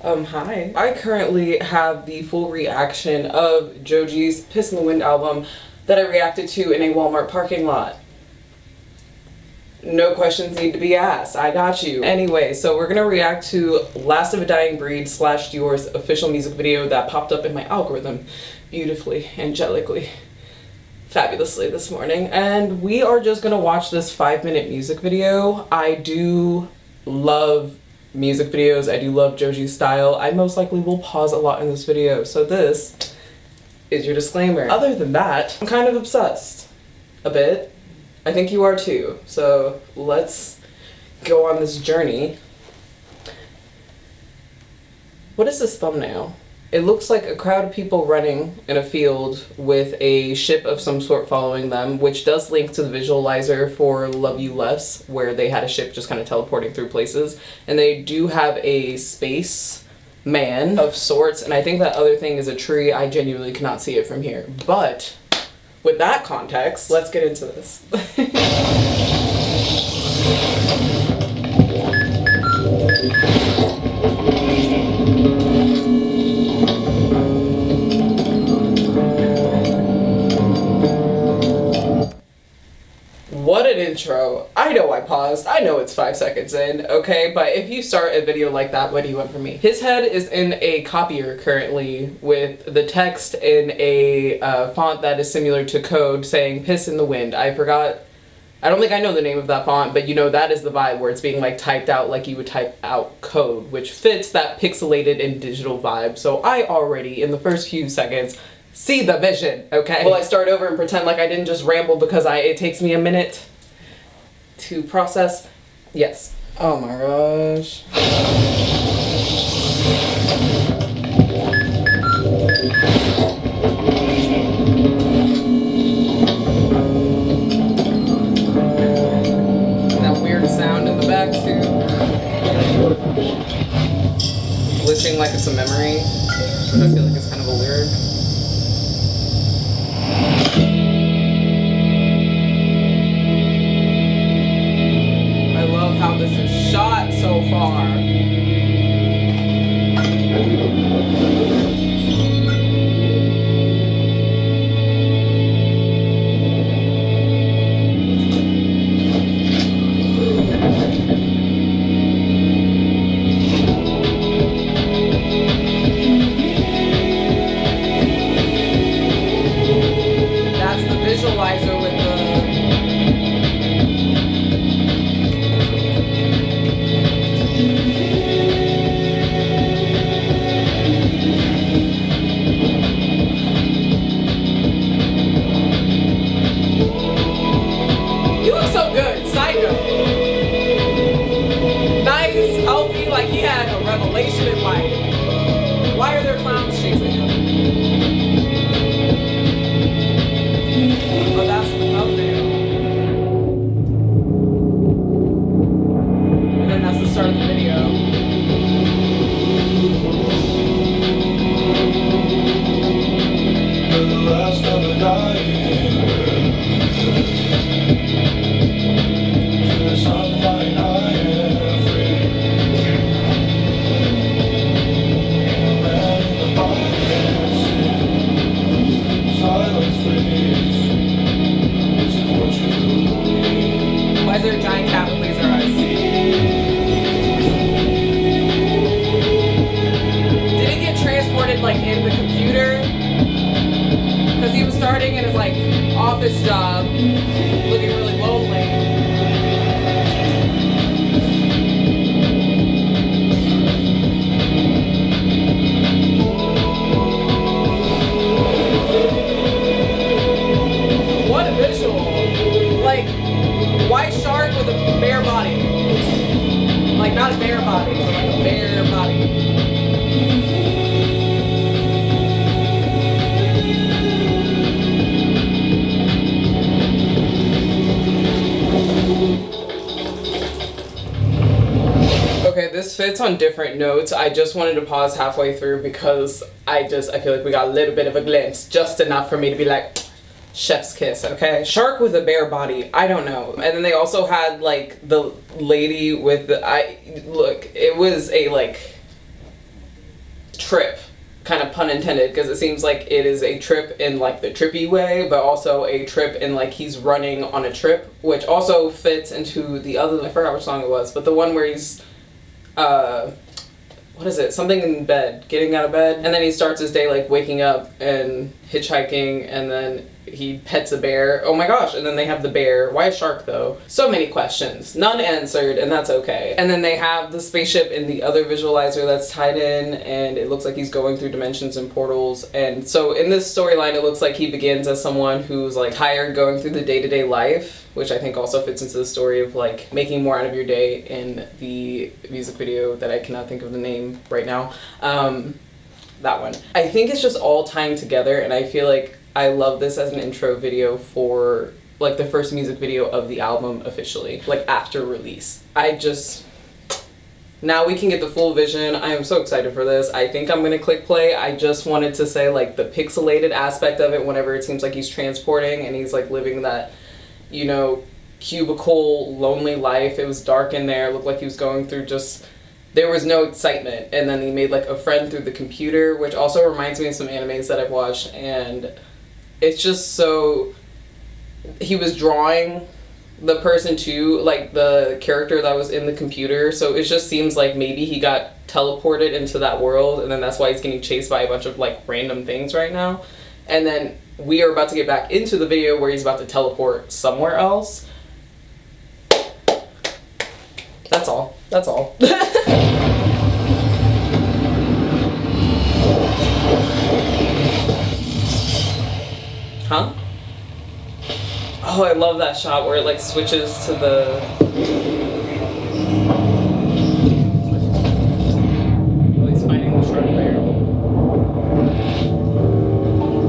Hi. I currently have the full reaction of Joji's Piss in the Wind album that I reacted to in a Walmart parking lot. No questions need to be asked. I got you. Anyway, so we're gonna react to Last of a Dying Breed / Dior's official music video that popped up in my algorithm beautifully, angelically, fabulously this morning. And we are just gonna watch this 5-minute music video. I do love music videos. I do love Joji's style. I most likely will pause a lot in this video. So this is your disclaimer. Other than that, I'm kind of obsessed. A bit. I think you are too. So let's go on this journey. What is this thumbnail? It looks like a crowd of people running in a field with a ship of some sort following them, which does link to the visualizer for Love You Less, where they had a ship just kind of teleporting through places. And they do have a space man of sorts, and I think that other thing is a tree. I genuinely cannot see it from here. But with that context, let's get into this. What an intro. I know I paused. I know it's 5 seconds in, okay? But if you start a video like that, what do you want from me? His head is in a copier currently with the text in a font that is similar to code saying Piss in the Wind. I don't think I know the name of that font, but you know that is the vibe where it's being like typed out like you would type out code, which fits that pixelated and digital vibe. So I already, in the first few seconds, see the vision, okay? Will I start over and pretend like I didn't just ramble because it takes me a minute to process? Yes. Oh my gosh. That weird sound in the back too. Glitching like it's a memory, but I feel like it's kind of a lyric. How this is shot so far. That's the visualizer with revelation in life. Why are there clowns chasing him? Oh, that's the thumbnail. And then that's the start of the video. The last of the dying. To the sunlight I am free. Why is there a giant cat with laser eyes? Did it get transported like in the computer? Because he was starting in his like office job, looking really lonely. White shark with a bare body. Like not a bare body, but like a bare body. Okay, this fits on different notes. I just wanted to pause halfway through because I feel like we got a little bit of a glimpse, just enough for me to be like, chef's kiss, okay? Shark with a bare body, I don't know. And then they also had like the lady with the, look, it was a like trip, kind of pun intended, because it seems like it is a trip in like the trippy way, but also a trip in like he's running on a trip, which also fits into the other, I forgot which song it was, but the one where he's what is it, something in bed, getting out of bed, and then he starts his day like waking up and hitchhiking, and then he pets a bear. Oh my gosh, and then they have the bear. Why a shark though? So many questions, none answered, and that's okay. And then they have the spaceship in the other visualizer that's tied in, and it looks like he's going through dimensions and portals. And so in this storyline, it looks like he begins as someone who's like tired going through the day-to-day life, which I think also fits into the story of like making more out of your day in the music video that I cannot think of the name right now. That one. I think it's just all tying together, and I feel like I love this as an intro video for like the first music video of the album officially, like after release. Now we can get the full vision. I am so excited for this. I think I'm gonna click play. I just wanted to say like the pixelated aspect of it whenever it seems like he's transporting and he's like living that, you know, cubicle lonely life. It was dark in there, looked like he was going through just, there was no excitement, and then he made like a friend through the computer, which also reminds me of some animes that I've watched, and it's just so, he was drawing the person too, like the character that was in the computer, so it just seems like maybe he got teleported into that world, and then that's why he's getting chased by a bunch of like random things right now. And then we are about to get back into the video where he's about to teleport somewhere else. That's all. That's all. Huh? Oh, I love that shot where it like switches to the... Oh, he's fighting the shark bear.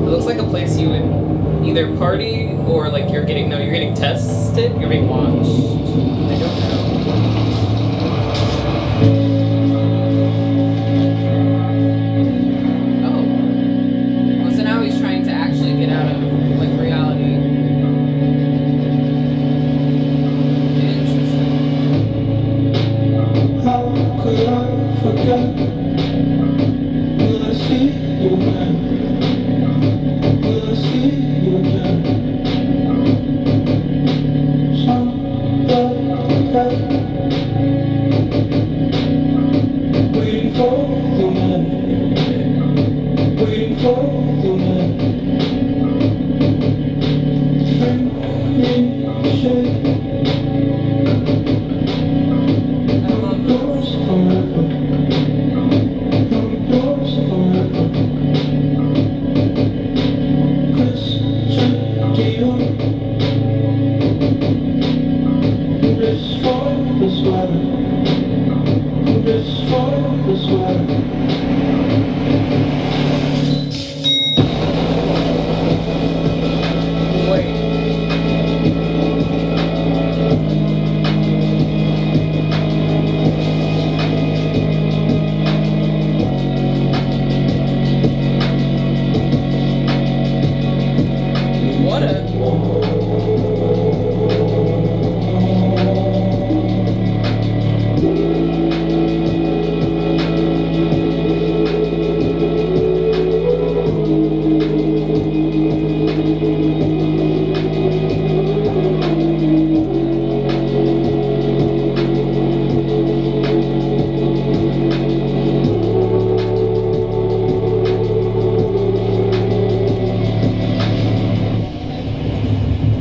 It looks like a place you would either party or like you're getting tested, you're being watched. I don't know.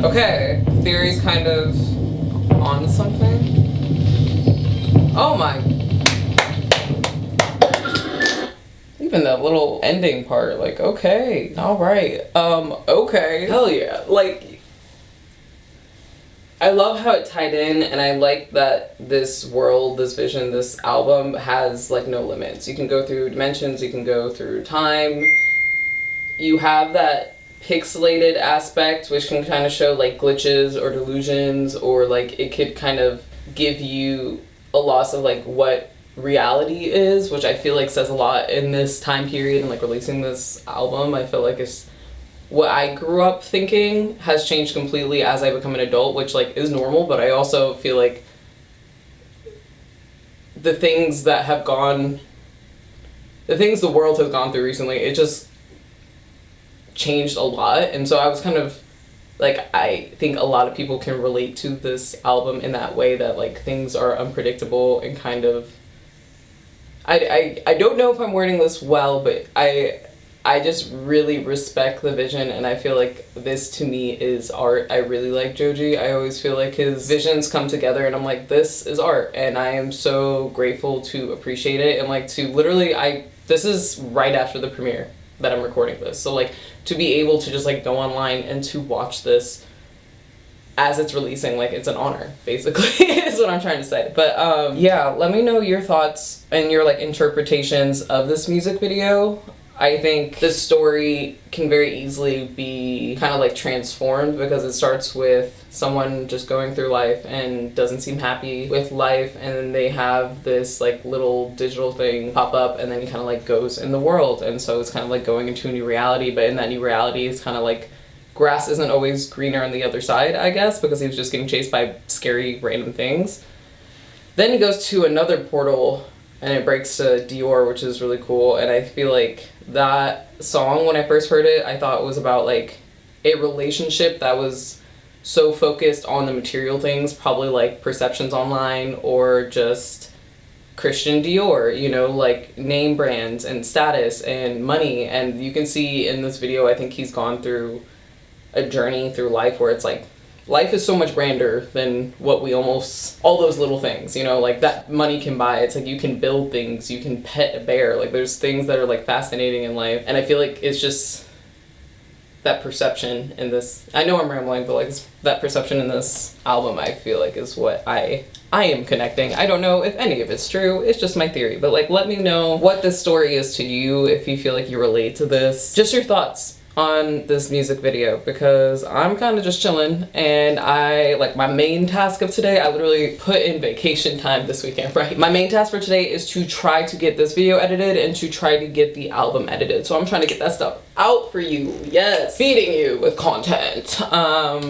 Okay, theory's kind of on something. Oh my. Even that little ending part, like, okay, alright, okay, hell yeah. Like, I love how it tied in, and I like that this world, this vision, this album has, like, no limits. You can go through dimensions, you can go through time. You have that pixelated aspect, which can kind of show like glitches or delusions, or like it could kind of give you a loss of like what reality is, which I feel like says a lot in this time period and like releasing this album. I feel like it's what I grew up thinking has changed completely as I become an adult, which like is normal, but I also feel like the things that have gone the things the world has gone through recently, it just changed a lot. And so I was kind of like, I think a lot of people can relate to this album in that way, that like things are unpredictable and kind of, I don't know if I'm wording this well, but I just really respect the vision, and I feel like this to me is art. I really like Joji. I always feel like his visions come together and I'm like, this is art, and I am so grateful to appreciate it. And like to literally, this is right after the premiere that I'm recording this, so like to be able to just like go online and to watch this as it's releasing, like it's an honor, basically, is what I'm trying to say. But yeah, let me know your thoughts and your like interpretations of this music video. I think this story can very easily be kind of like transformed, because it starts with someone just going through life and doesn't seem happy with life, and then they have this like little digital thing pop up, and then he kind of like goes in the world, and so it's kind of like going into a new reality. But in that new reality, it's kind of like grass isn't always greener on the other side, I guess, because he was just getting chased by scary random things. Then he goes to another portal and it breaks to Dior, which is really cool. And I feel like that song, when I first heard it, I thought it was about like a relationship that was so focused on the material things, probably like perceptions online or just Christian Dior, you know, like name brands and status and money. And you can see in this video, I think he's gone through a journey through life where it's like, life is so much grander than what we almost, all those little things, you know, like that money can buy. It's like you can build things, you can pet a bear, like there's things that are like fascinating in life. And I feel like it's just that perception in this, I know I'm rambling, but like that perception in this album, I feel like is what I am connecting. I don't know if any of it's true, it's just my theory, but like let me know what this story is to you, if you feel like you relate to this, just your thoughts on this music video, because I'm kind of just chilling, and I like my main task of today, I literally put in vacation time this weekend, right? My main task for today is to try to get this video edited and to try to get the album edited. So I'm trying to get that stuff out for you. Yes, feeding you with content.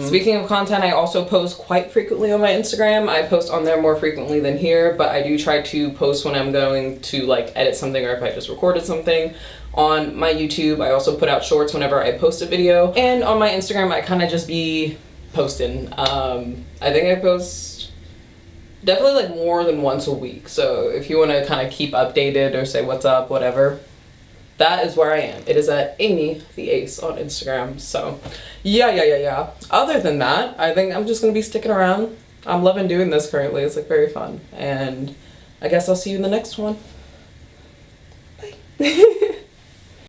Speaking of content, I also post quite frequently on my Instagram. I post on there more frequently than here, but I do try to post when I'm going to like edit something, or if I just recorded something. On my YouTube, I also put out shorts whenever I post a video, and on my Instagram, I kind of just be posting. I think I post definitely like more than once a week, so if you want to kind of keep updated or say what's up, whatever, that is where I am. It is at Amy the Ace on Instagram. So yeah. Other than that, I think I'm just gonna be sticking around. I'm loving doing this currently. It's like very fun, and I guess I'll see you in the next one.